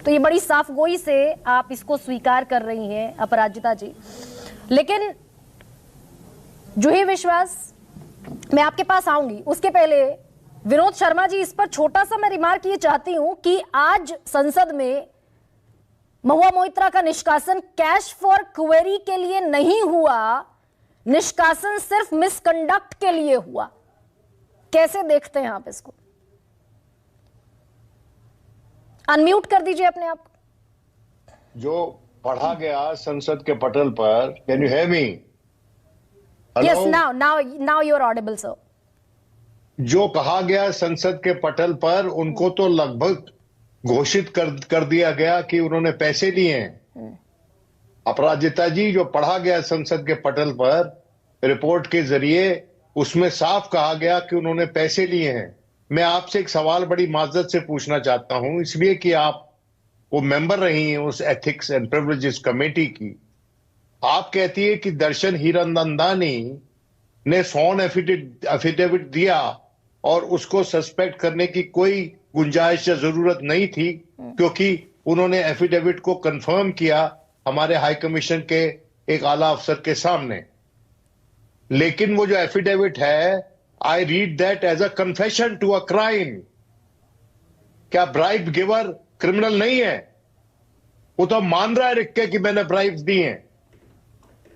तो ये बड़ी साफगोई से आप इसको स्वीकार कर रही हैं अपराजिता जी। लेकिन जूही विश्वास, मैं आपके पास आऊंगी, उसके पहले विनोद शर्मा जी, इस पर छोटा सा मैं रिमार्क ये चाहती हूं कि आज संसद में महुआ मोइत्रा का निष्कासन कैश फॉर क्वेरी के लिए नहीं हुआ, निष्कासन सिर्फ मिसकंडक्ट के लिए हुआ। कैसे देखते हैं आप इसको? अनम्यूट कर दीजिए अपने आप को। जो पढ़ा गया संसद के पटल पर, can you hear me? Yes, now you are audible sir. जो कहा गया संसद के पटल पर, उनको तो लगभग घोषित कर दिया गया कि उन्होंने पैसे लिए हैं। अपराजिता जी, जो पढ़ा गया संसद के पटल पर रिपोर्ट के जरिए, उसमें साफ कहा गया कि उन्होंने पैसे लिए हैं। मैं आपसे एक सवाल बड़ी माजरत से पूछना चाहता हूं, इसलिए कि आप वो मेंबर रही हैं उस एथिक्स एंड प्रिविलेजेस कमेटी की। आप कहती है कि दर्शन हीरानंदानी ने स्वॉन एफिडेविट दिया और उसको सस्पेक्ट करने की कोई गुंजाइश या जरूरत नहीं थी, क्योंकि उन्होंने एफिडेविट को कंफर्म किया हमारे हाई कमीशन के एक आला अफसर के सामने। लेकिन वो जो एफिडेविट है, I read that as a confession to a crime. क्या ब्राइब गिवर क्रिमिनल नहीं है? वो तो मान रहा है लिख के कि मैंने ब्राइब्स दी हैं।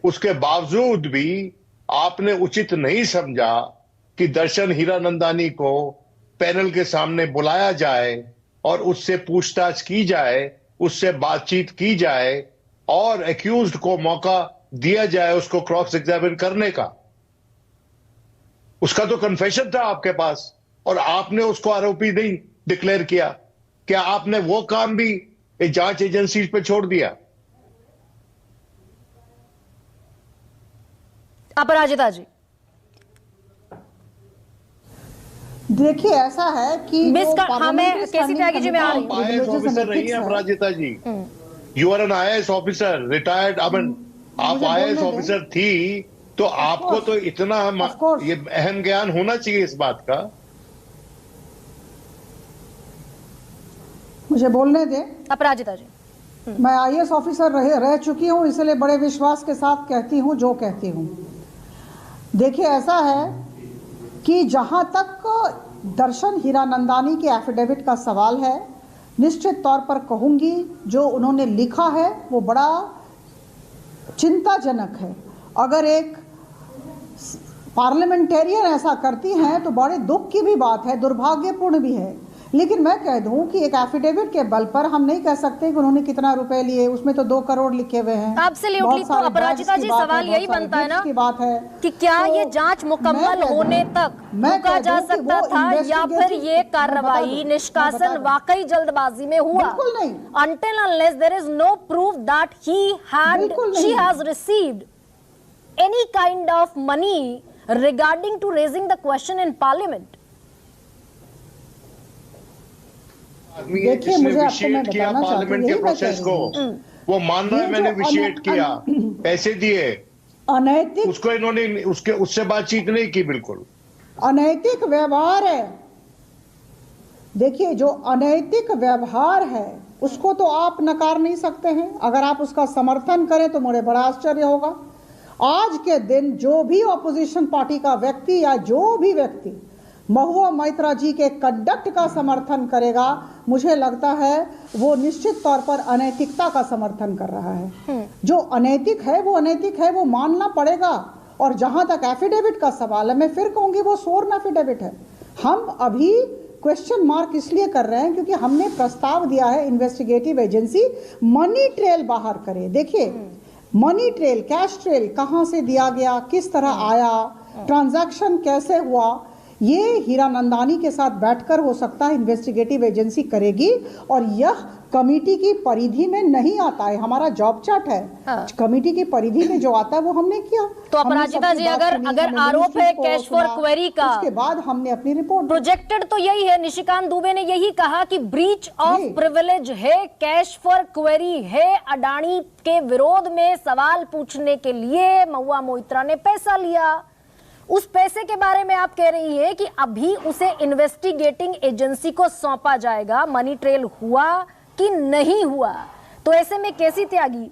उसके बावजूद भी आपने उचित नहीं समझा कि दर्शन हीरानंदानी को पैनल के सामने बुलाया जाए और उससे पूछताछ की जाए, उससे बातचीत की जाए और एक्यूज्ड को मौका दिया जाए उसको क्रॉस एग्जामिन करने का। उसका तो कन्फेशन था आपके पास और आपने उसको आरोपी नहीं डिक्लेयर किया। क्या आपने वो काम भी जांच एजेंसी पे छोड़ दिया? अपराजिता जी, देखिए ऐसा है कि आप आईएएस ऑफिसर रही हैं Aparajita ji, you are an IAS officer retired. आप आईएएस ऑफिसर थी तो आपको तो इतना ये अहम ज्ञान होना चाहिए इस बात का। मुझे बोलने दे अपराजिता जी। मैं आईएएस ऑफिसर रह चुकी हूं, इसलिए बड़े विश्वास के साथ कहती हूं जो कहती हूं। देखिए ऐसा है कि जहां तक दर्शन हीरानंदानी के एफिडेविट का सवाल है, निश्चित तौर पर कहूंगी जो उन्होंने लिखा है वो बड़ा चिंताजनक है। अगर एक पार्लियामेंटेरियन ऐसा करती हैं तो बड़े दुख की भी बात है, दुर्भाग्यपूर्ण भी है। लेकिन मैं कह दूं कि एक एफिडेविट के बल पर हम नहीं कह सकते कि उन्होंने कितना रुपए लिए, उसमें तो 2 करोड़ लिखे हुए हैं। एब्सोल्युटली। तो अपराजिता जी, सवाल यही बनता है ना की बात है कि क्या तो ये जांच मुकम्मल होने तक रुका जा सकता था या फिर ये कार्रवाई निष्कासन वाकई जल्दबाजी में हुआ? बिल्कुल नहीं। Until unless there is no proof that she has received any kind of money regarding to raising the question in parliament. देखिए मुझे आपको मैं बताना पार्लियामेंट के प्रोसेस को वो मान रहा है मैंने विशेष किया, पैसे दिए, अनैतिक, उसको इन्होंने उससे बातचीत नहीं की, बिल्कुल अनैतिक व्यवहार है। देखिए जो अनैतिक व्यवहार है उसको तो आप नकार नहीं सकते हैं। अगर आप उसका समर्थन करें तो मुझे बड़ा आश्चर्य होगा। आज के दिन जो भी ऑपोजिशन पार्टी का व्यक्ति या जो भी व्यक्ति महुआ मोइत्रा जी के कंडक्ट का समर्थन करेगा, मुझे लगता है वो निश्चित तौर पर अनैतिकता का समर्थन कर रहा है। जो अनैतिक है वो अनैतिक है, वो मानना पड़ेगा। और जहां तक एफिडेविट का सवाल है, मैं फिर कहूंगी वो सोर्न एफिडेविट है। हम अभी क्वेश्चन मार्क इसलिए कर रहे हैं क्योंकि हमने प्रस्ताव दिया है इन्वेस्टिगेटिव एजेंसी मनी ट्रेल बाहर करे। देखिए मनी ट्रेल, कैश ट्रेल कहां से दिया गया, किस तरह आया, ट्रांजैक्शन कैसे हुआ, ये हीरानंदानी के साथ बैठकर हो सकता है इन्वेस्टिगेटिव एजेंसी करेगी। और यह कमेटी की परिधि में नहीं आता है, हमारा जॉब चार्ट है। कमेटी की परिधि में जो आता है वो हमने किया। तो अपराजिता जी, अगर आरोप है कैश फॉर क्वेरी का, उसके बाद हमने अपनी रिपोर्ट प्रोजेक्टेड तो यही है। निशिकांत दुबे ने यही कहा कि ब्रीच ऑफ प्रिविलेज है, कैश फॉर क्वेरी है, अडानी के विरोध में सवाल पूछने के लिए महुआ मोइत्रा ने पैसा लिया। उस पैसे के बारे में आप कह रही हैं कि अभी उसे इन्वेस्टिगेटिंग एजेंसी को सौंपा जाएगा। मनी ट्रेल हुआ कि नहीं हुआ, तो ऐसे में कैसी त्यागी